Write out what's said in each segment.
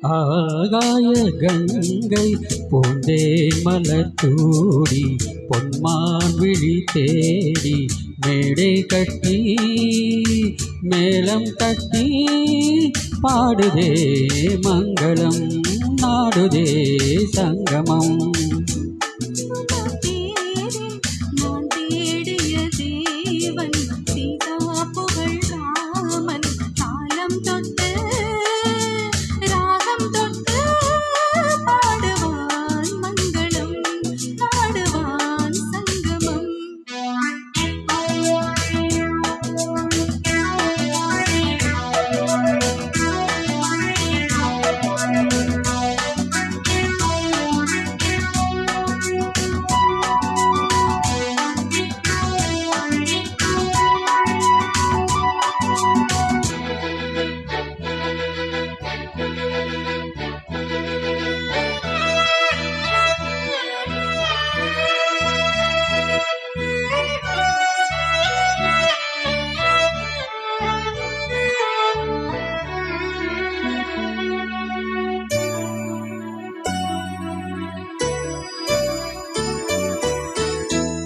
ஆகாய கங்கை பூந்தேன் மலர் தூடி பொன்மான் விழி தேடி மேடை கட்டி மேளம் தட்டி பாடுதே மங்களம் நாடுதே சங்கமம்.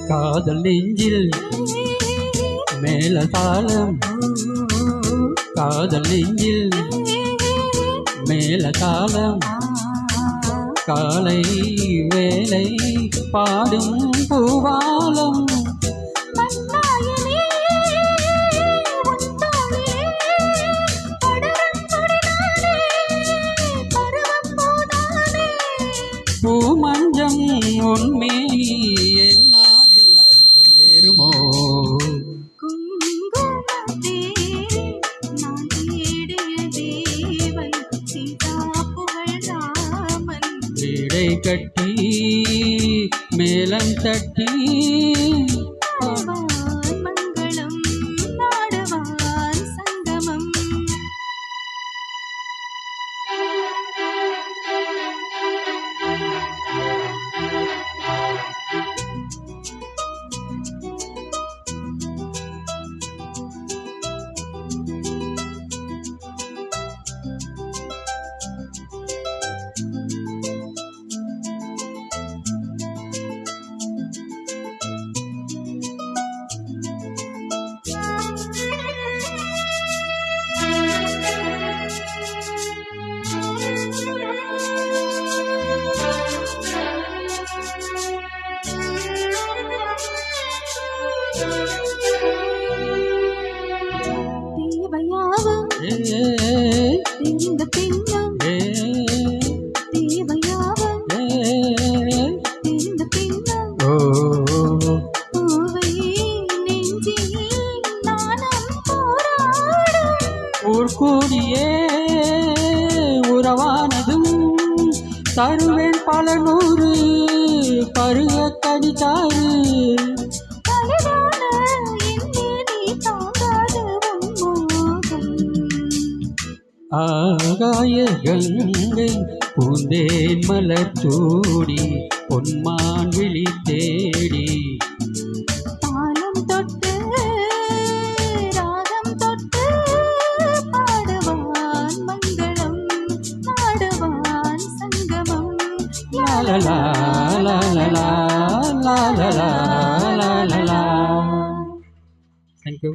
காதல் நெஞ்சில் மேலதாளம், காதல் நெஞ்சில் மேலதாளம், காலை வேலை பாடும் பூவாலம். பூமஞ்சம் உண்மை வீடை கட்டி மேளம் தட்டி மங்களம் நாடுவான் சங்கமம். இந்த பின்னம் தேவையாவும் இந்த பின்னம் பூவை நெஞ்சில் நானும் போராடும். ஊர் கூடியே உறவானதும் தருவேன் பல நூறு பருக கடித்தாறு. ஆகாய கங்கை பூந்தேன் மலர் தூடி பொன்மான் விழி தேடி தாளம் தொட்டு ராகம் தொட்டு பாடுவான் மங்களம் நாடுவான் சங்கமம். லாலலா லாலலா லாலலா லாலலா. Thank you.